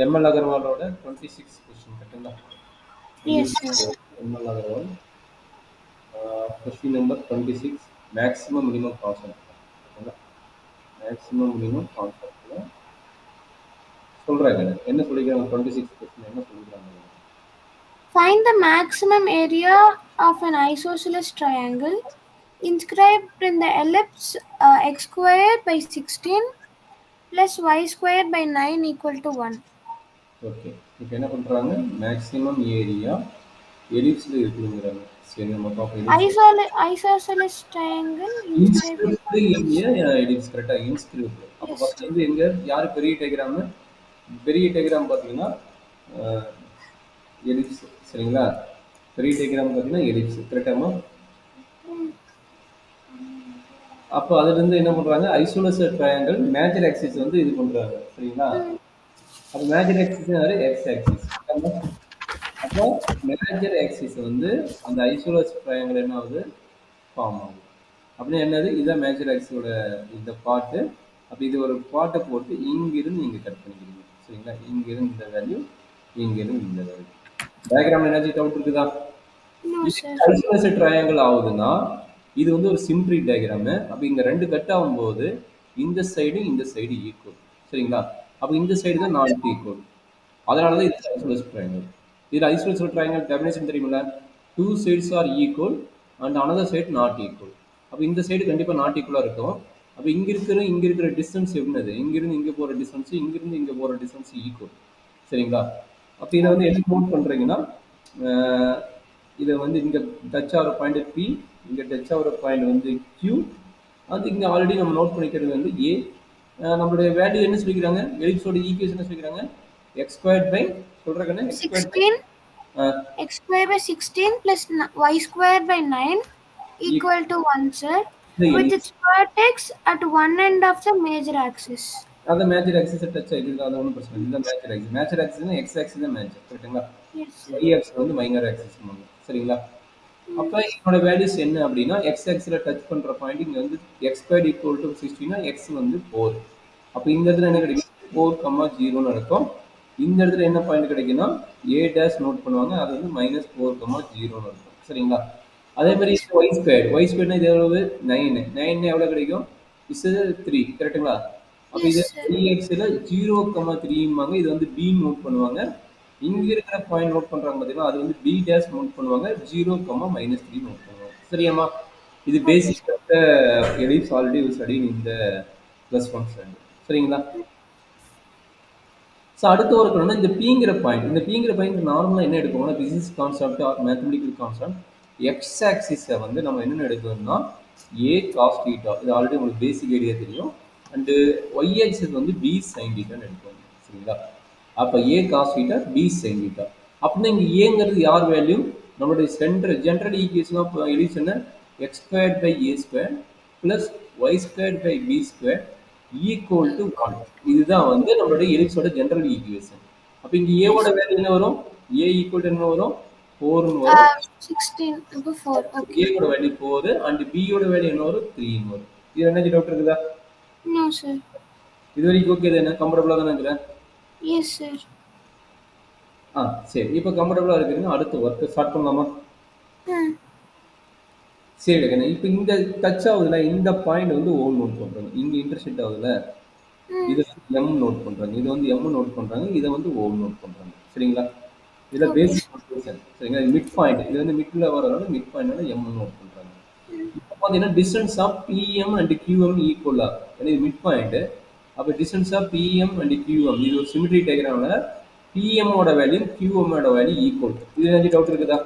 ML அகர்வாலோட 26 question கரெக்டுங்களா? Yes, sir. ML Agarwal question number 26 maximum minimum concept ஓகேங்களா? Maximum minimum கான்செப்ட்ல சொல்றாங்க என்ன சொல்லிக்கிறாங்க 26 கொஸ்டின் என்ன சொல்லிக்கிறாங்க? Find the maximum area of an isosceles triangle inscribed in the ellipse x squared by 16 plus y squared by 9 equal to 1. Okay, இப்போ என்ன பண்றாங்க? மேக்ஸிமம் ஏரியா எலிப்ஸ்ல இருக்குங்கிறாங்க. சரி, நம்ம பார்ப்போம். Isosceles triangle inscribed எலிப்ஸ் கரெக்டா இன்ஸ்கிரிப்ட். அப்போ ஃபர்ஸ்ட் வந்து எங்க யாரு பெரிய டயகிராம்? பெரிய டயகிராம் பாத்தீங்கன்னா எலிப்ஸ். சரிங்களா? பெரிய டயகிராம் பாத்தீங்கன்னா எலிப்ஸ் கரெக்டாமா? அப்போ அதுல இருந்து என்ன பண்றாங்க? ஐசோலேட்டட் ட்ரையாங்கிள் மேஜர் ஆக்சிஸ் வந்து இது பண்றாங்க. சரிங்களா? அப்போ மேஜர் ஆக்சிஸ் யாரு? X axis. அப்போ மேஜர் ஆக்சிஸ் வந்து அந்த ஐசோலேட்டட் ட்ரையாங்கிள் என்ன ஆகுது? ஃபார்ம் ஆகுது. அப்படின்னா என்னது? இதுதான் மேஜர் ஆக்சிஸோட இந்த பார்ட்டு. அப்போ இது ஒரு பார்ட்டை போட்டு இங்கிருந்து இங்கே கட் பண்ணிக்கிறீங்க. சரிங்களா? இங்கிருந்து இந்த வேல்யூ, இங்கிருந்து இந்த வேல்யூ. டயக்ராம் எனர்ஜி டவுட் இருக்குதா? ஐசோலேட்டட் ட்ரையாங்கிள் ஆகுதுன்னா இது வந்து ஒரு சிம்ட்ரி டயக்ராம். அப்போ இங்கே ரெண்டு கட் ஆகும்போது இந்த சைடு இந்த சைடு ஈக்குவல். சரிங்களா? அப்போ இந்த சைடு தான் நாட் ஈக்குவல். அதனால தான் இது ஐசோலேட்டட் ட்ரையாங்கிள். இதில் ஐசோலேட்டட் ட்ரையாங்கிள் டெஃபினேஷன் தெரியுமில்ல? Two sides are equal and another side not equal. அப்போ இந்த சைடு கண்டிப்பாக நாட் ஈக்குவலாக இருக்கும். அப்போ இங்கே இருக்கிற டிஸ்டன்ஸ் எப்படினது? இங்கிருந்து இங்கே போகிற டிஸ்டன்ஸ் இங்கிருந்து இங்கே போகிற டிஸ்டன்ஸ் ஈக்குவல். சரிங்களா? அப்போ இதை வந்து எப்படி நோட் பண்ணுறீங்கன்னா, இதை வந்து இங்கே டச் ஆகிற பாயிண்ட் பி, இங்கே டச் ஆகிற பாயிண்ட் வந்து கியூ, அது இங்கே ஆல்ரெடி நம்ம நோட் பண்ணிக்கிறது வந்து ஏ. நம்மளுடைய வேல்யூ என்ன சொல்லிக்கிறாங்க? எலிப்ஸோட ஈக்குவேஷன் என்ன சொல்லிக்கிறாங்க? எக்ஸ் ஸ்கொயர்ட் பை சொல்கிறேன் 16 x squared by 16 plus y squared by 9 equal to 1, sir, with its vertex at one end of the major axis. அது மேஜர் ஆக்சிஸ் டச் ஆயிடுது. அது ஒன்றும் பிரச்சனை இல்லை. மேஜர் ஆக்சிஸ் மேஜர் ஆக்சிஸ்னா எக்ஸ் ஆக்சிஸ் தான் major. கரெக்டுங்களா? y ஆக்சிஸ் வந்து மைனர் ஆக்சிஸ். சரிங்களா? அப்போ இதோட வேல்யூஸ் என்ன அப்படின்னா, எக்ஸ் ஆக்சிஸில் டச் பண்ணுற பாயிண்ட் இங்கே வந்து X squared equal to 16 X வந்து 4. அப்போ இந்த இடத்துல என்ன கிடைக்கும்? 4,0 இருக்கும். இந்த இடத்துல என்ன பாயிண்ட் கிடைக்குன்னா ஏ டேஷ் நோட் பண்ணுவாங்க. அது வந்து -4,0 இருக்கும். சரிங்களா? அதே மாதிரி ஒய் ஸ்கொயர்னா இது எவ்வளவு? 9 எவ்வளோ கிடைக்கும்? இஸ் 3. கரெக்டுங்களா? அப்போ இது 3xல 0,3 இது வந்து பி நோட் பண்ணுவாங்க. இங்க இருக்கிற பாயிண்ட் நோட் பண்றாங்க பார்த்தீங்கன்னா, அது வந்து பி டேஷ் நோட் பண்ணுவாங்க. 0,-3 நோட் பண்ணுவாங்க. சரியாமா? இது பேசிக் எலிப்ஸ் ஆல்ரெடி ஸ்டடி இந்த +1 ஸ்டாண்டர்ட். சரிங்களா? ஸோ அடுத்து ஒரு இந்த பிங்கிற பாயிண்ட் நார்மலாக என்ன எடுக்கணும்னா, physics concept or mathematical concept, X ஆக்சிஸை வந்து நம்ம என்னென்ன எடுக்கணும்னா ஏ காஸ் தீட்டா, இது ஆல்ரெடி உங்களுக்கு பேசிக் ஐடியா தெரியும். அண்டு ஒய் ஆக்சிஸ் வந்து பி சைன் தீட்டான்னு எடுக்கணும். சரிங்களா? அப்போ A cos theta B sine theta. அப்படின்னா இங்கே ஏங்கிறது யார் வேல்யூ? நம்மளுடைய ஜென்ரல் ஈக்குவேஷன் ஆஃப் எலிப்ஸ் என்ன? X squared by A square plus Y squared by B square equal to 1. இதுதான் வந்து நம்மளுடைய எலிப்ஸோட ஜெனரல் ஈக்குவேஷன். அப்போ இங்கே ஏவோட வேல்யூ என்ன வரும்? ஏ ஈக்குவல் என்ன வரும்? 4 வரும். 16/4. ஏவோட வேல்யூ 4 அண்ட் பியோட வேல்யூ என்ன வரும்? 3 வரும். இது என்ன டவுட் இருக்குதா? No, sir. இது வரைக்கும் ஓகே தானே? கம்ஃபர்டபுளாக தானே இருக்கிறேன்? Yes, sir. சரி, இப்போ கம்ஃபர்டபுளாக இருக்குதுன்னா அடுத்த ஒர்க் ஸ்டார்ட் பண்ணலாமா? சரி, இப்போ இந்த டச் ஆகுதுல, இந்த பாயிண்ட் வந்து ஓ நோட் பண்ணுறாங்க. இங்கே இன்டர்செக்ட் ஆகுதுல, இது எம் நோட் பண்ணுறாங்க. இது வந்து எம் நோட் பண்ணுறாங்க. இதை வந்து ஓ நோட் பண்ணுறாங்க. சரிங்களா? இதில் பேசிக் நோட்டேஷன். சரிங்களா? மிட் பாயிண்ட், இது வந்து மிட்ல வரனால மிட் பாயிண்ட் எம் நோட் பண்ணுறாங்க. இப்போ பார்த்தீங்கன்னா distance of PM and QM ஈக்குவலா, ஏன்னா இது மிட் பாயிண்ட். அப்போ distance of PM and QM, இது ஒரு சிமிட்ரி டயக்ராம்ல பிஎம்மோட வேல்யூ கியூஎம்மோட வேல்யூ ஈக்குவல். இது என்ன டவுட் இருக்குதா?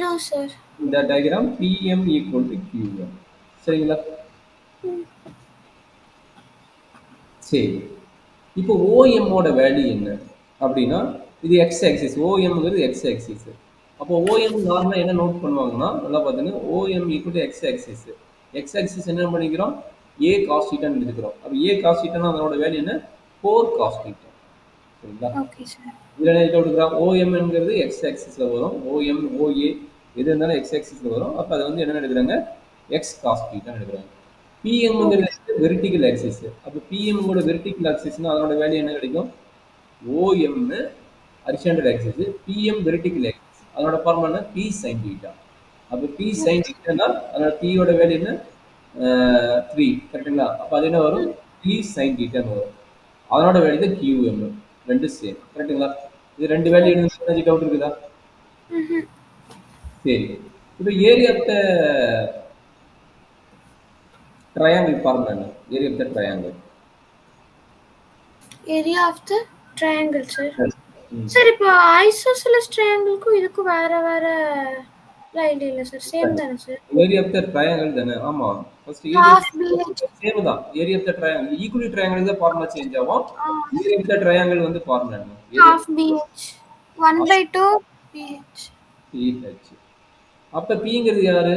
No, sir. இந்த diagram PM equal to QM. சரிங்களா? சரி, இப்போ ஓஎம்மோட வேல்யூ என்ன அப்படின்னா, இது எக்ஸ் ஆக்சிஸ், ஓஎம்ங்கிறது எக்ஸ் ஆக்சிஸ். அப்போ ஓஎம் நார்மலாக என்ன நோட் பண்ணுவாங்கன்னா, நல்லா பார்த்தீங்கன்னா OM equal to X axis. X axis என்ன பண்ணிக்கிறோம்? ஏ காஸ் தீட்டான்னு எடுத்துக்கிறோம். அப்போ ஏ காஸ் தீட்டானா அதனோட வேல்யூ என்ன? 4 காஸ் தீட்டா. சரிங்களா? இதில் என்ன எடுத்துக்கிறோம்? ஓஎம்ங்கிறது எக்ஸ் ஆக்சிஸில் வரும். ஓஎம் ஓஏ எது இருந்தாலும் எக்ஸ் ஆக்சிஸில் வரும். அப்போ அதை வந்து என்ன எடுக்கிறாங்க? எக்ஸ் காஸ் தீட்டான்னு எடுக்கிறாங்க. பிஎம்ங்கிறது வெர்டிகல் ஆக்சிஸ். அப்போ பிஎம்மோட வெர்டிகல் ஆக்சிஸ்னா அதனோட வேல்யூ என்ன கிடைக்கும்? OM horizontal axis, PM vertical axis. அதனோட ஃபார்முலா என்ன? P sine theta. அப்போ பி சைன் தீட்டானா அதனோட பியோட வேல்யூ என்ன? 3. கரெக்டுங்களா? அப்போ அது என்ன வரும்? பி சைன் தீட்டான்னு வரும். அதனோட வேல்யூ தான் கியூஎம். ரெண்டு சேம். கரெக்டுங்களா? இது ரெண்டு வேல்யூ என்ன டவுட் இருக்குதா? சரி. இப்போ area of the triangle formula என்ன? Area of the triangle. Area of the triangle sir. Sir இப்போ ஐசோசெலஸ் ட்ரையாங்கிளுக்கும் இதுக்கும் வேற வேற இல்ல சார், சேம் தானே sir? Area of the triangle தானே? ஆமா. ஃபர்ஸ்ட் ஏரியா சேம் தான். Area of the triangle equally triangle தான் ஃபார்முலா சேஞ்ச் ஆகும். ஏரியா ஆஃப் த ட்ரையாங்கிள் வந்து ஃபார்முலா என்ன? half BH 1/2 BH. BH. அப்ப Pங்கிறது யாரு?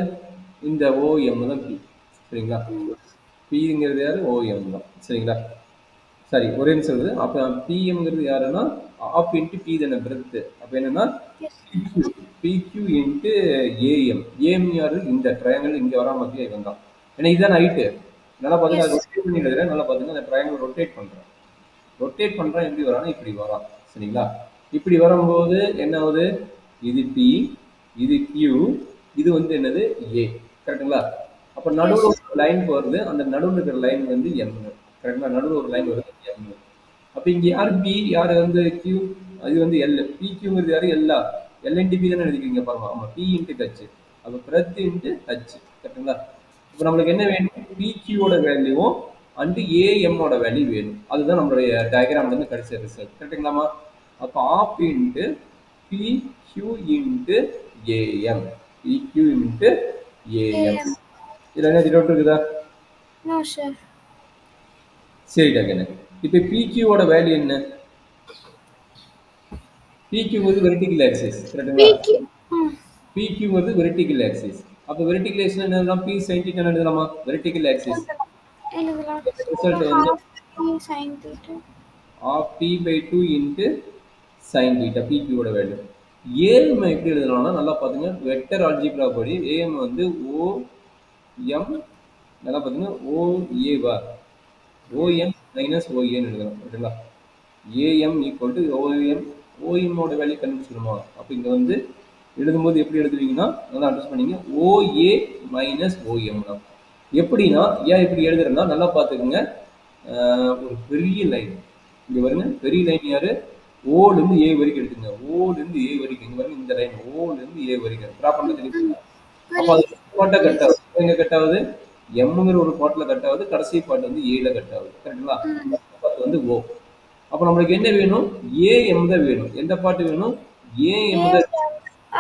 இந்த OM தான் P. சரிங்களா? Pங்கிறது யாரு? OM தான். சரிங்களா? சரி, ஒரே நிமிஷம் இருக்குது. அப்ப Pங்கிறது யாருன்னா half into P தானே பிரெத். அப்ப என்னன்னா PQ into AM. AM யாரு? இந்த ட்ரையாங்கிள் இங்க வராம பார்த்தியா இவன் தான். ஏன்னா இதுதான் ஹைட். நல்லா பாத்தீங்க, அது ரொட்டேட் பண்ணி எழுதுறேன். நல்லா பாத்தீங்க, அந்த ட்ரையாங்கிள் ரொட்டேட் பண்றேன். ரொட்டேட் பண்றேன் எப்படி வரானா இப்படி வரான். சரிங்களா? இப்படி வரும்போது என்ன ஆகுது? இது P, இது Q, இது வந்து என்னது? A. கரெக்ட்டுங்களா? அப்ப நடுவுல ஒரு லைன் வருது. அந்த நடுவுல இருக்கிற லைன் வந்து M. கரெக்ட்டா? நடுவுல ஒரு லைன் வருது M. அப்ப இங்க யார் P, யார் வந்து Q? அது வந்து L. PQங்கிறது யாரு? L. L into P தானே எழுதிக்கிறீங்க பாருங்க. ஆமா, P into H. அப்ப breadth into H. கரெக்ட்டுங்களா? இப்போ நம்மளுக்கு என்ன வேணும்? PQ ஓட வேல்யூவும் அண்ட் AM ஓட வேல்யூ வேணும். அதுதான் நம்மளுடைய டயக்ராம்ல இருந்து கிடைச்ச ரிசல்ட். கரெக்ட்டுங்களாமா? அப்ப half into PQ into AM. PQ into AM. இதுல என்ன டவுட் இருக்குதா? No sir. சரி டக்கனே. இப்போ PQ ஓட வேல்யூ என்ன? PQ வந்து வெர்டிகல் ஆக்சிஸ். கரெக்ட்டுங்களா? PQ வந்து வெர்டிகல் ஆக்சிஸ். அப்ப வெர்டிகல் ஆக்சிஸ் என்னன்னா P sin θ ன்னு எழுதலாமா? வெர்டிகல் ஆக்சிஸ் எழுதலாம். ரிசல்ட் வந்து P sin θ half P/2 into sin θ. PQ ஓட வேல்யூ. AM எப்படி எழுதலாம்னா நல்லா பாத்துங்க, வெக்டர் அல்ஜிப்ரா படி AM வந்து OM நல்லா பாத்துங்க OA வா OM minus OA ன்னு எழுதலாம். ஓகேங்களா? AM equal to OM. OM ஓட வேல்யூ கண்டுபிடிச்சிருமா? அப்ப இங்க வந்து எழுதும்போது எப்படி எழுதுவீங்கன்னா நல்லா அண்டர்ஸ்டாண்ட் பண்ணீங்க. OA minus OM தான். எப்படின்னா ஏன் இப்படி எழுதுறேன்னா நல்லா பாத்துக்கோங்க. ஒரு பெரிய லைன் இங்க வருங்க. பெரிய லைன் யாரு? ஓல இருந்து ஏ வரைக்கும் எடுத்துங்க. ஓல இருந்து ஏ வரைக்கும் இங்க வருங்க. இந்த லைன் ஓல இருந்து ஏ வரைக்கும் டிரா பண்ண தெரியுமா? அப்ப அது பாட்டா கட் ஆகுது. எங்க கட் ஆகுது? எம்ங்கிற ஒரு பாட்ல கட் ஆகுது. கடைசி பாட்டு வந்து ஏல கட் ஆகுது. கரெக்ட்டுங்களா? அது வந்து ஓ. அப்ப நம்மளுக்கு என்ன வேணும்? ஏஎம் தான் வேணும். எந்த பாட்டு வேணும்? ஏஎம் தான்.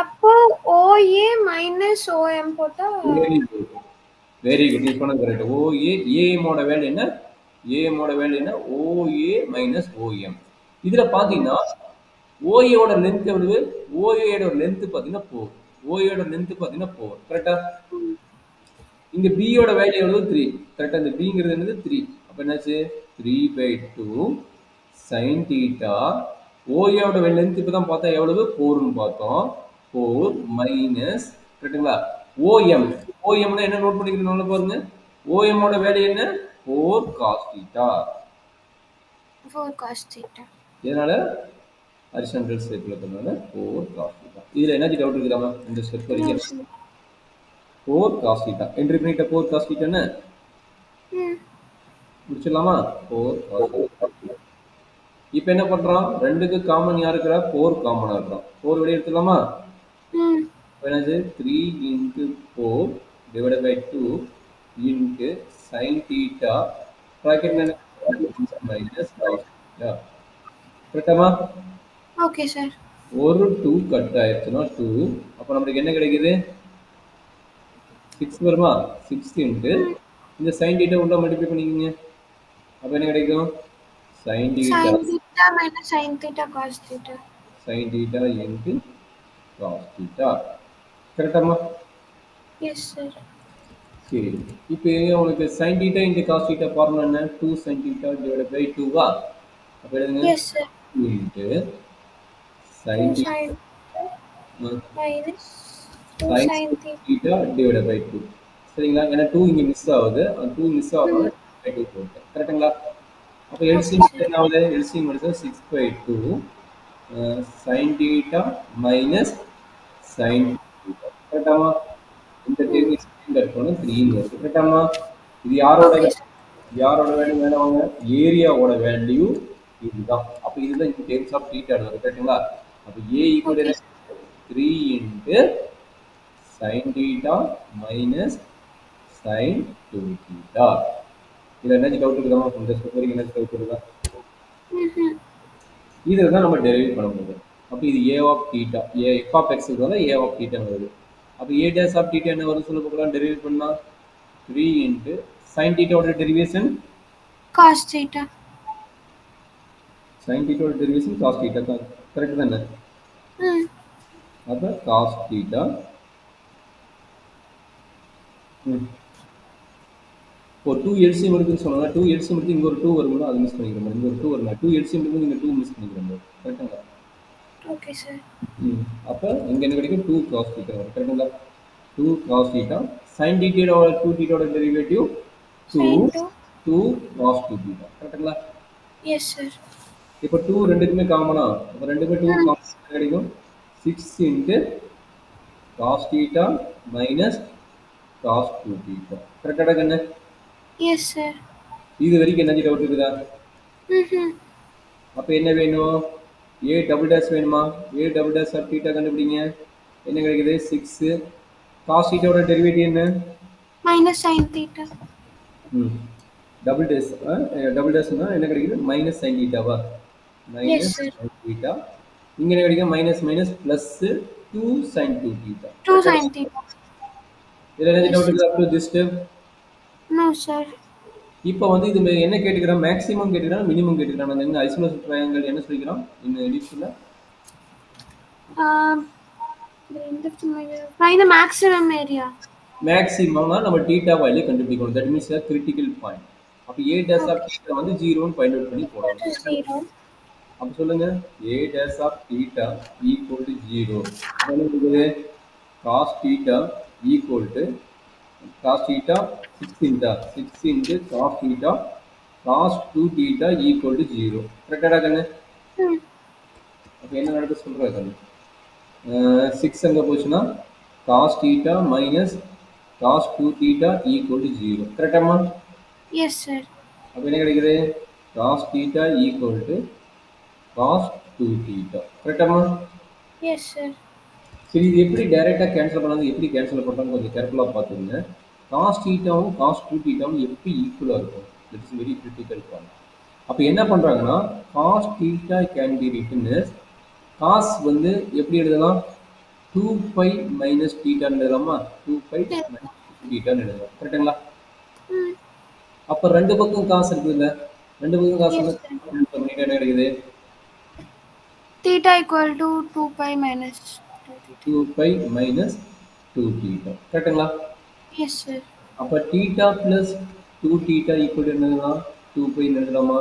அப்போ OA minus OM போட்டா வெரி குட். Very good. நீ சொன்னது கரெக்ட். OA ஏஎம் ஓட வேல்யூ என்ன? ஏஎம் ஓட வேல்யூ என்ன? OA minus OM. இதுல பாத்தீங்கன்னா OA ஓட லென்த் எவ்வளவு? OA ஓட லென்த் பாத்தீங்கன்னா 4. OA ஓட லென்த் பாத்தீங்கன்னா 4. கரெக்ட்டா? இங்க B ஓட வேல்யூ எவ்வளவு? 3. கரெக்ட்டா? இந்த Bங்கிறது என்னது? 3. அப்ப என்னாச்சு? 3/2 sin θ. OA ஓட லென்த் இப்பதான் பார்த்தா எவ்வளவு? 4 ன்னு பார்த்தோம். 4 minus கரெக்ட்டுங்களா? OM. OM னா என்ன நோட் பண்ணிக்கிறீங்க பாருங்க. OM ஓட வேல்யூ என்ன? 4 cos θ. 4 cos θ. இதனால ஹரிசாண்டல் ஸ்டெப்ல பண்ணால 4 cos θ. இதுல என்ன டவுட் இருக்குதாமா? இந்த ஸ்டெப் வரைக்கும் 4 cos θ. என்ட்ரி பண்ணிட்ட 4 cos θ என்ன? முடிச்சிடலாமா? 4 cos θ. இப்போ என்ன பண்றோம்? ரெண்டுக்கு காமன் யார் இருக்கறா? 4 காமனா இருக்கறோம். 4 வெளிய எடுத்துடலாமா? என்னது? 3 into 4 divided by 2 into sin θ bracket minus cos θ. கரெக்டாமா? Okay sir. ஒரு 2 கட் ஆயிடுச்சுன்னா 2. அப்ப நமக்கு என்ன கிடைக்குது? 6 வருமா? 6 into இந்த sin θ உள்ள மல்டிப்ளை பண்ணிக்கங்க. அப்ப என்ன கிடைக்கும்? sin θ minus sin θ cos θ. sin θ into cos θ. கரெக்டாமா? Yes sir. சரி. இப்போ உங்களுக்கு sin θ into cos θ ஃபார்முலா என்ன? 2 sin θ divided by 2 வா? அப்ப எழுதுங்க. Yes sir. 2 into sin θ minus 2 sin sin θ θ divided by 2. சரிங்களா? ஏன்னா 2 இங்க மிஸ் ஆகுது. அந்த 2 மிஸ் ஆகாம ம். 6/2 போட்டேன். கரெக்ட்டுங்களா? அப்ப ஓகே எல்சிஎம் சார். என்ன ஆகுது? எல்சிஎம் எடுத்தா 6/2 sin theta minus sin theta. கரெக்டாமா? இந்த ம். டேர்ம் ஸ்கிரீன்ல இருக்கணும் 3 வருது. கரெக்டாமா? இது யாரோட ஓகே வேல்யூ? சார். யாரோட வேல்யூ வேணுவாங்க? ஏரியாவோட வேல்யூ இதுதான். அப்ப இதுதான் இந்த டேர்ம்ஸ் ஆஃப் தீட்டா வருது. கரெக்ட்டுங்களா? அப்ப A ஈக்குவல் ஓகே என்ன? Sir. 3 into sin theta minus sin 2 theta. இதுல என்ன டவுட் இருக்குதா? இந்த ஸ்டெப் வரைக்கும் என்ன டவுட் இருக்குதா? ம்ஹ்ம். இதை தான் நம்ம டெரிவேட் பண்ண போகிறோம். அப்போ இது A of theta A F of X வருது ஏ ஆஃப் தீட்டான்னு வருது. அப்போ ஏ டேஸ் ஆஃப் தீட்டா என்ன வருது சொல்ல போகலாம் டெரிவேட் பண்ணால் 3 இன்ட்டு சைன் தீட்டாவோட டெரிவேஷன் Cos theta. சைன் தீட்டாவோட டெரிவேஷன் காஸ் தீட்டா தான் கரெக்ட் தானே? ம். அப்போ காஸ் தீட்டா இப்போ 2 எல்சிஎம் இருக்குன்னு சொன்னாங்க 2 எல்சிஎம் எடுத்து இங்கே ஒரு 2 வருங்களா அது மிஸ் பண்ணிக்கிறோம் இங்கே ஒரு 2 வருங்க 2 எல்சிஎம் எடுத்து இங்கே 2 மிஸ் பண்ணிக்கிறோம் கரெக்டுங்களா? Okay sir. அப்போ இங்கே என்ன கிடைக்கும் 2 காஸ் தீட்டா வரும் கரெக்டுங்களா? 2 cos theta sin theta or 2 theta ஓட derivative 2 Sin 2. 2 cos 2 theta கரெக்ட்டுங்களா? Yes sir. இப்போ 2 ரெண்டுக்குமே காமனா அப்ப ரெண்டுமே 2 ம். காமன் கிடைக்கும் 6 into cos theta minus cos 2 theta கரெக்டா கண்ணு? Yes sir. இது வரைக்கும் என்ன டவுட் இருக்குதா? ம்ஹ்ம். அப்ப என்ன வேணும்? a டபுள் டேஷ் வேணுமா? a double dash of theta கண்டுபிடிங்க. என்ன கிடைக்குது? 6 cos theta ஓட டெரிவேட்டிவ் என்ன? Minus sin theta. டபுள் டேஸ்னா என்ன கிடைக்குது? மைனஸ் சைன் தீட்டாவா? Yes minus sir. Sine theta இங்க என்ன கிடைக்கும்? Minus minus plus 2 sine 2 theta 2 sin theta. இதுல என்ன எஸ் டவுட் சார். இருக்கு up to this step? No sir. இப்போ வந்து இது என்ன கேட்டுக்கிறான்? Maximum கேட்டுக்கிறான் minimum கேட்டுக்கிறான். அந்த என்ன ஐசோலேஷன் ட்ரையாங்கிள் என்ன சொல்லிக்கிறான் இந்த எடிஷன்ல? Find the maximum area. மேக்ஸிமம்னா நம்ம தீட்டா வேல்யூ கண்டுபிடிக்கணும். That means critical point. அப்ப a dash of Okay. Theta வந்து 0 ன்னு ஃபைண்ட் அவுட் பண்ணி Equal to போடணும். 0. அப்ப சொல்லுங்க a dash of theta equal to 0 என்ன இருக்குது? cos theta equal to cos theta 6 into cos theta cos 2 theta equal to 0 கரெக்டா கண்ணு? ம். அப்ப என்ன நடக்குது சொல்ற கண்ணு? 6 அங்க போச்சுன்னா cos theta minus cos 2 theta equal to 0 கரெக்டாமா? Yes sir. அப்ப என்ன கிடைக்குது? cos theta equal to cos 2 theta கரெக்டாமா? Yes sir. சரி இது எப்படி டைரக்டா கேன்சல் பண்ணாது எப்படி கேன்சல் பண்றாங்க கொஞ்சம் கேர்ஃபுல்லா பாத்துங்க. cos தீட்டாவும் cos 2 தீட்டாவும் எப்படி ஈக்குவலா இருக்கும்? It's very critical point. அப்ப என்ன பண்றாங்கன்னா cos theta can be written as cos வந்து எப்படி எழுதலாம்? 2 pi minus theta ன்னு எழுதலாமா? 2 pi minus theta ன்னு எழுதலாம். கரெக்ட்டுங்களா? ம். அப்ப ரெண்டு பக்கம் cos இருக்குதுல்ல? ரெண்டு பக்கம் cos எஸ் சார். பண்ணிட்டா என்ன கிடைக்குது? Theta equal to 2 pi minus 2 theta. 2 pi minus 2 theta கரெக்ட்டுங்களா? S sir. அப்ப theta plus 2 theta equal to என்னதுன்னா 2 pi எழுதலாமா?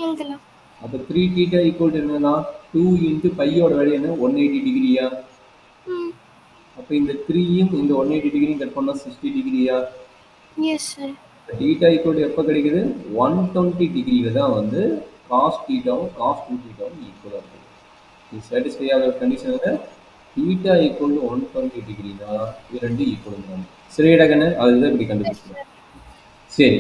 எழுதலாம். அப்ப 3 theta equal to என்னன்னா 2 into pi ஓட வேல்யூ என்ன 180 டிகிரியா? ம். அப்ப இந்த 3 யும் இந்த 180 டிகிரியும் கட் பண்ணா 60 டிகிரியா? Yes sir. theta equal to எப்ப கிடைக்குது? 120 டிகிரில தான் வந்து cos thetaவும் cos 2 thetaவும் ஈக்குவலா இருக்கு. இது சாட்டிஸ்ஃபை ஆகிற கண்டிஷன்ல theta equal to 120 டிகிரினா இது ரெண்டு ஈக்குவல். சரிடா கண்ணு அதுதான் இப்படி கண்டுபிடிக்கணும். சரி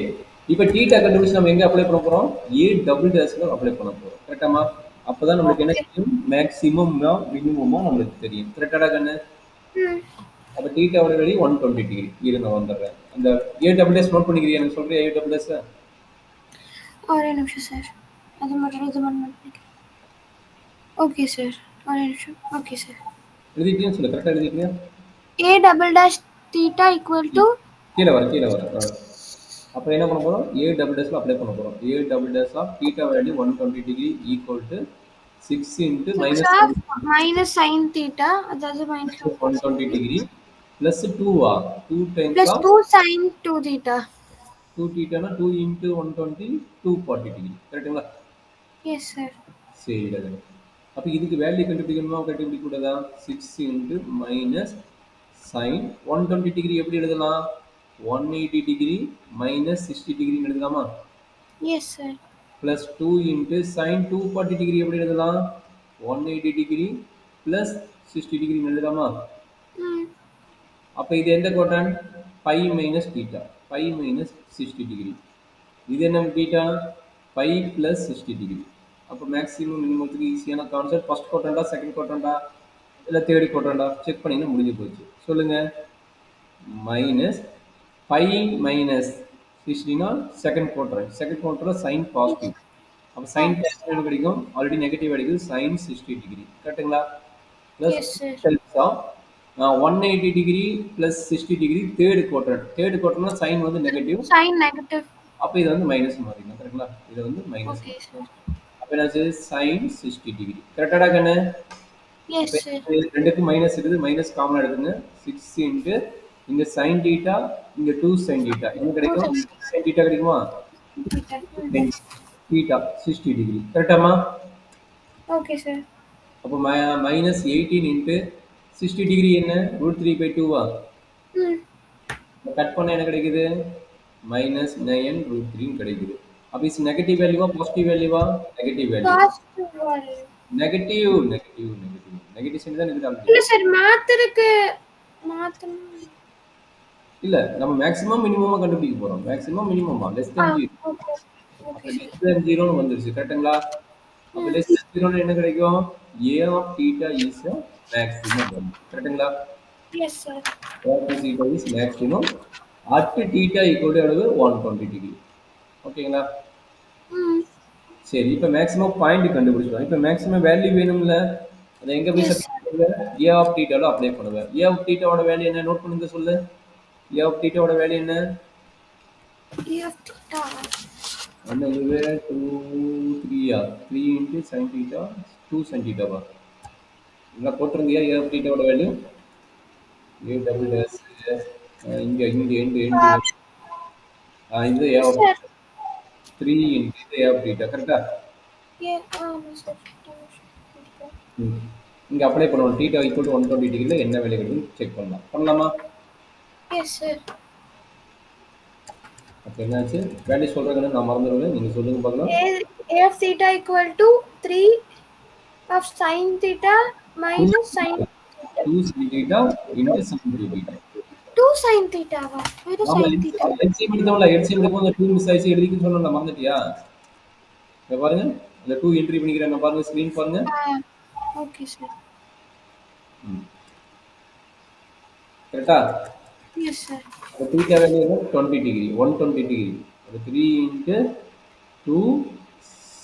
இப்போ தீட்டா கண்டுபிடிச்சு நம்ம எங்க அப்ளை பண்ண போறோம்? a டபுள் டேஷ்ல அப்ளை பண்ண போறோம். கரெக்டாமா? அப்பதான் நம்மளுக்கு என்ன தெரியும்? மேக்ஸிமம்மா மினிமமா நம்மளுக்கு தெரியும். கரெக்டாடா கண்ணு? ம். அப்ப தீட்டாவோட வேல்யூ 120 டிகிரி. இருங்க வந்துடுறேன். அந்த a டபுள் டேஷ் நோட் பண்ணிக்கிறீங்க எனக்கு சொல்றேன் a டபுள் டேஷ். ஒரே நிமிஷம் சார். அது மட்டும் இது பண்ணிக்கிறேன். Okay sir. ஒரே நிமிஷம். Okay sir. எழுதிட்டீங்கன்னு சொல்லு. கரெக்டா எழுதிட்டீங்க? A double dash theta equal to கீழே வர. அப்ப என்ன பண்ண போறோம்? a டபுள் டேஷ்ல அப்ளை பண்ண போறோம். a double dash of theta value 120 degree equal to 6 into 6 of minus sin theta. அதாவது minus 120 degree plus 2 ah 2 times plus of 2 sin 2 theta. 2 theta னா 2 into 120 240 டிகிரி. கரெக்ட்டுங்களா? Yes sir. சரி. அப்ப இதுக்கு value கண்டுபிடிக்கணுமா கண்டுபிடிக்க கூடாதா? 6 into minus sin 120 டிகிரி எப்படி எழுதலாம்? 180 degree minus 60 degree எழுதலாமா? Yes, sir. plus 2 into sin 240 degree எப்படி எழுதலாம்? 180 degree plus 60 degree எழுதலாமா? Mm. அப்ப இது எந்த quadrant? pi minus theta. Pi minus 60 degree. இது என்ன theta? Pi plus 60 degree. அப்ப maximum minimumத்துக்கு ஈஸியான concept first quadrant second quadrant இல்ல தேர்ட் quadrant செக் பண்ணினா முடிஞ்சு போச்சு. சொல்லுங்க. minus pi minus 60 னா செகண்ட் quadrant sin பாசிட்டிவ். அப்ப sin பாசிட்டிவ் என்ன கிடைக்கும்? ஆல்ரெடி நெகட்டிவ் அடிக்குது sin 60 டிகிரி. கரெக்ட்டுங்களா? plus Yes, sir. helps of 180 degree plus 60 degree third quadrant sin வந்து நெகட்டிவ். Sign negative. அப்ப இது வந்து மைனஸ் மாறிடும். கரெக்ட்டா? இது வந்து மைனஸ். Okay, sir. அப்ப என்னாச்சு? sin 60 degree. கரெக்டாடா கண்ணு? Yes, sir. ரெண்டுக்கும் மைனஸ் இருக்குது. மைனஸ் காமனா எடுத்துங்க. 6 into இங்க sin theta, இங்க 2 sin theta. என்ன கிடைக்கும்? sin theta கிடைக்குமா? theta 60 degree. கரெக்டாமா? Okay, sir. அப்ப minus 18 into 60 degree என்ன? √3/2 வா? Mm. கட் பண்ண என்ன கிடைக்குது? minus 9 √3 கிடைக்குது. அப்ப இது நெகட்டிவ் வேல்யூவா பாசிட்டிவ் வேல்யூவா? Negative value. Positive value. Negative sign தான் இருக்குது ஆல்ரெடி. இல்ல சார் மாத்தணும். இல்ல நம்ம மேக்ஸிமம் மினிமமா கண்டுபிடிக்க போறோம். மேக்ஸிமம் மினிமமா less than 0. அப்ப less than 0 னு வந்துருச்சு. கரெக்ட்டுங்களா? அப்ப less than 0 னா என்ன கிடைக்கும்? a of theta is a maximum value. கரெக்ட்டுங்களா? Yes, sir. a of theta is maximum at theta equal to எவ்வளவு? 120 degree. ஓகேங்களா? Mm. சரி இப்போ மேக்ஸிமம் பாயிண்ட் கண்டுபிடிச்சோம். இப்போ மேக்ஸிமம் வேல்யூ வேணும்ல, அதை எங்க போய் Yes, சப்ஸ்டிட்யூட் பண்ணுவேன்? a of theta ல அப்ளை பண்ணுவேன். a of theta ஓட வேல்யூ என்ன நோட் பண்ணுங்க சொல்லு. a of theta ஓட வேல்யூ என்ன? E of theta. என்ன இது 2 3 ஆ 3 into sin theta 2 sin theta வா? இங்க போட்டுருங்க a of theta ஓட வேல்யூ a double dash இங்க end இது a of 3 into a of theta கரெக்ட்டா? Yeah, sir. இங்க அப்ளை பண்ணுவோம். theta equal to 120 டிகிரில என்ன வேல்யூ கிடைக்குன்னு செக் பண்ணலாம். பண்ணலாமா? Yes, sir. அப்ப என்னாச்சு? வேல்யூ சொல்றேன்னு நான் மறந்துடுவேன். நீங்க சொல்லுங்க பார்க்கலாம். A of theta equal to 3 of sin theta minus sin 2 sin theta into sin theta. 2 sin theta வா? வெறும் ஆமா sin theta. LCM எடுத்தோம்ல, LCM எடுக்கும்போது அந்த 2 மிஸ் ஆயிச்சு எழுதிக்க சொன்னோம்ல, மறந்துட்டியா? இங்க பாருங்க. அந்த 2 என்ட்ரி பண்ணிக்கிறேன். பாருங்க ஸ்கிரீன் பாருங்க. Okay, sir. கரெக்ட்டா? Yes, sir. அப்ப theta வேல்யூ என்ன? 20 டிகிரி. 120 டிகிரி. அப்ப 3 into 2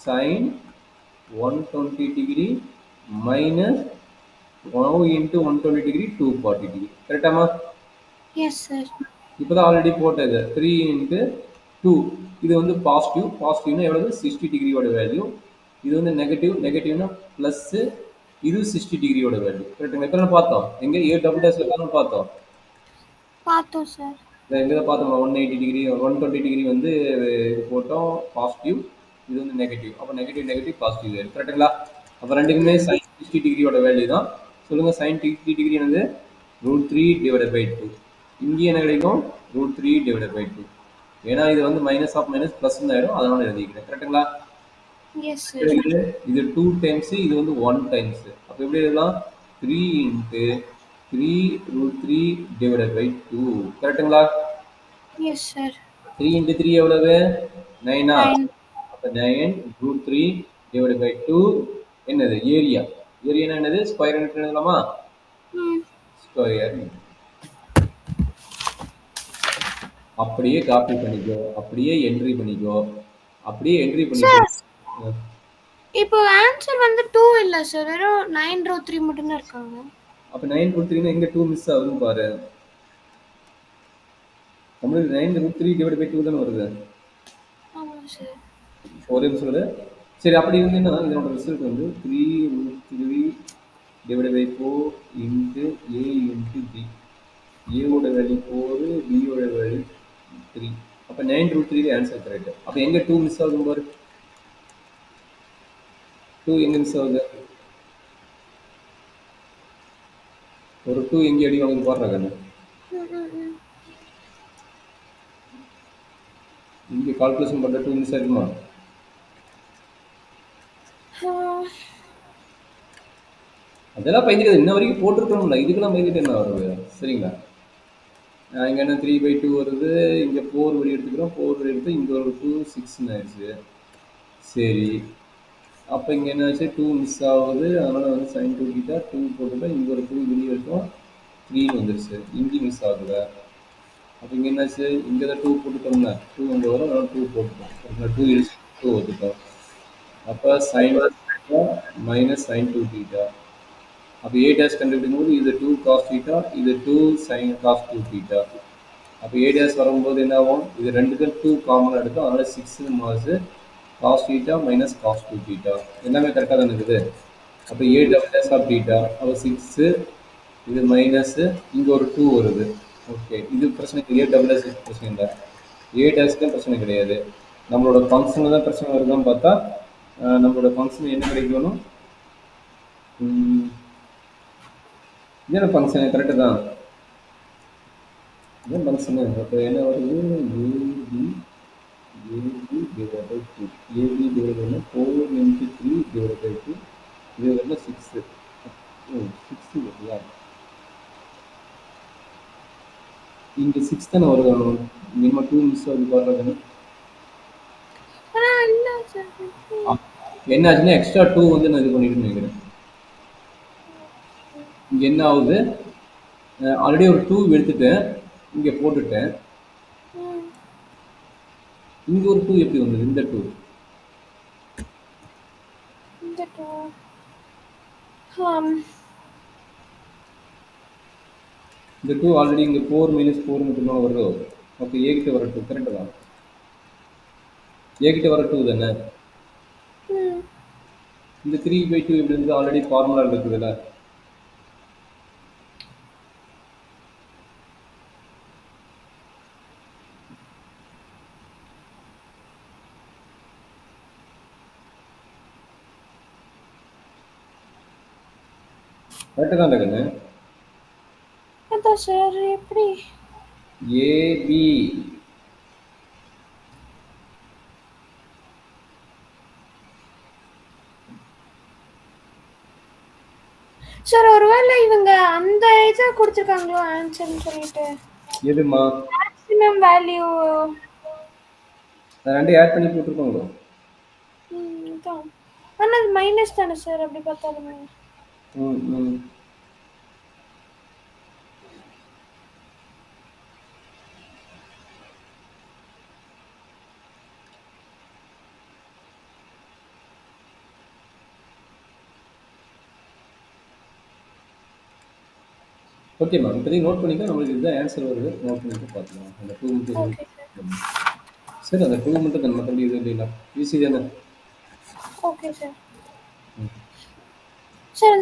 sin 120 degree minus 1 into 120 degree 240 degree. கரெக்டாமா? Yes, sir. இப்போதான் ஆல்ரெடி போட்டது 3 into 2. இது வந்து பாசிட்டிவ்னா எவ்வளவு? 60 டிகிரியோட வேல்யூ. இது வந்து நெகட்டிவ்னா பிளஸ், இது 60 டிகிரியோட வேல்யூ. கரெக்ட்டுங்க? எத்தனை பார்த்தோம்? எங்க a டபுள் டேஷ்ல எத்தனை பார்த்தோம்? பார்த்தோம் சார். எங்க பார்த்தோம்? 180 டிகிரி 120 டிகிரி வந்து இது போட்டோம் பாசிட்டிவ், இது வந்து நெகட்டிவ். அப்ப நெகட்டிவ் பாசிட்டிவ் வேல்யூ. கரெக்ட்டுங்களா? அப்ப ரெண்டுக்குமே sin 60 டிகிரியோட வேல்யூ தான். சொல்லுங்க sin 60 டிகிரி என்னது? √3/2. இங்கே என்ன கிடைக்கும்? √3/2. ஏன்னா இது வந்து மைனஸ் ஆஃப் மைனஸ் பிளஸ் ஆயிடும், அதனால எழுதிக்கிறேன். கரெக்ட்டுங்களா? Yes, sir. இது 2 டைம்ஸ், இது வந்து 1 டைம்ஸ். அப்ப எப்படி எழுதலாம்? 3 into 3 √3/2. கரெக்ட்டுங்களா? Yes, sir. 3 into 3 எவ்வளவு? 9 ஆ? 9. அப்ப 9 √3/2 என்னது? ஏரியானா என்னது? ஸ்கொயர் மீட்டர் எழுதலாமா? ஸ்கொயர். அப்படியே காப்பி பண்ணிக்கோ, அப்படியே என்ட்ரி பண்ணிக்கோ. இப்போ ஆன்சர் வந்து 2 இல்ல சார், வெறும் 9 மட்டும் தான் இருக்காங்க. அப்ப 9 னா எங்க 2 மிஸ் ஆகுதுன்னு பாரு. நம்மளுக்கு 9 √3/2 தான வருது. ஆமா சார். ஒரே நிமிஷம். சரி அப்படி இருந்தீங்கன்னா இதனோட ரிசல்ட் வந்து 3√3/4 into a into b. a ஓட வேல்யூ 4, b ஓட வேல்யூ 3. அப்ப 9√3 ஆன்சர் கரெக்ட். அப்ப எங்க 2 மிஸ் ஆகுது பாரு. 2 எங்க மிஸ் ஆகுது? ஒரு 2 எங்க அடி வாங்குது பாருங்க. கால்குலேஷன் பண்ணுற 2 மினிட்ஸ் இருக்குமா? அதெல்லாம் பயந்துக்காது. இன்ன வரைக்கும் போட்டிருக்கணும்ல, இதுக்கெல்லாம் பயந்துட்டு என்ன வருது? சரிங்களா? இங்கே என்ன 3/2 வருது, இங்கே 4 வெளியே எடுத்துக்கிறோம், 4 வெளியே எடுத்து இங்கே ஒரு 2 6 ஆயிடுச்சு. சரி, அப்போ இங்கே என்ன ஆச்சு, 2 மிஸ் ஆகுது, அதனால் வந்து sin 2 θ 2 போட்டுட்டோம், இங்கே ஒரு 2 வெளியே எடுத்தோம், 3 வந்துருச்சு, இங்கே மிஸ் ஆகுது. அப்போ இங்கே என்னாச்சு, இங்கே தான் 2 போட்டுட்டோம்னா 2 இங்கே வரும், அதனால் 2 போட்டுட்டோம், 2 இடிச்சு 2 வந்துட்டோம். அப்போ sin மைனஸ் sin 2 θ. அப்போ a dash கண்டுபிடிக்கும் போது இது 2 cos θ, இது 2 sin cos 2 θ. அப்போ a dash வரும்போது என்ன ஆகும், இது ரெண்டுக்கும் 2 காமனாக எடுக்கும், அதனால் 6 மாறுது, cos θ மைனஸ் cos 2 θ. எல்லாமே கரெக்டாக தான் இருக்குது. அப்போ a double dash of θ, அப்போ 6, இது மைனஸு, இங்கே ஒரு 2 வருது. ஓகே, இது பிரச்சனை இல்லை, a double dash பிரச்சனை இல்லை, a dash தான் பிரச்சனை கிடையாது. நம்மளோட ஃபங்க்ஷனில் தான் பிரச்சனை வருதுன்னு பார்த்தா, நம்மளோட ஃபங்க்ஷன் என்ன கிடைக்கணும், என்ன ஃபங்க்ஷன் கரெக்டு தான், இதான் ஃபங்க்ஷனு. அப்போ என்ன வருது, AB divide by 2, AB divide பண்ண 4 × 3 டிவைட் பை 2, இது வந்து 6. 6 இல்லையா, இங்கே 6 தானே வருது, மினிமம் 2 மிஸ் ஆகுது பாருங்க. என்ன ஆச்சுன்னா எக்ஸ்ட்ரா 2 வந்து நான் இது பண்ணிட்டு நினைக்கிறேன். இங்கே என்ன ஆகுது, ஆல்ரெடி ஒரு 2 எடுத்துட்டேன், இங்கே போட்டுட்டேன், இங்கே ஒரு 2 எப்படி வந்தது, இந்த 2 இந்த 2 ஆல்ரெடி இங்கே 4 - 4 மட்டும்தான் வருதோ. ஓகே, a கிட்ட வர 2 கரெக்டு தான், a கிட்ட வர 2 தானே. இந்த 3/2 எப்படி இருந்தது, ஆல்ரெடி ஃபார்முலா இருக்குதுல்ல. கரெக்டு தான் இருக்குங்க. அதான் சார், எப்படி ஏபி சார், ஒருவேளை இவங்க அந்த இதை கொடுத்துருக்காங்களோ ஆன்சர்னு சொல்லிட்டு, எதுமா மேக்ஸிமம் வேல்யூ ரெண்டு ஆட் பண்ணி போட்டுருக்கோங்களோ. ஆனால் அது மைனஸ் தானே சார், அப்படி பார்த்தாலுமே. ஓகே மேம், இப்போதைக்கு நோட் பண்ணிக்க, நம்மளுக்கு இதுதான் ஆன்சர் வருது, நோட் பண்ணிட்டு பார்த்துக்கலாம். அந்த 2 மட்டும் சரி, அந்த 2 மட்டும் தான், மற்றபடி இது இல்லைங்களா, ஈஸி தானே. Okay sir. சார்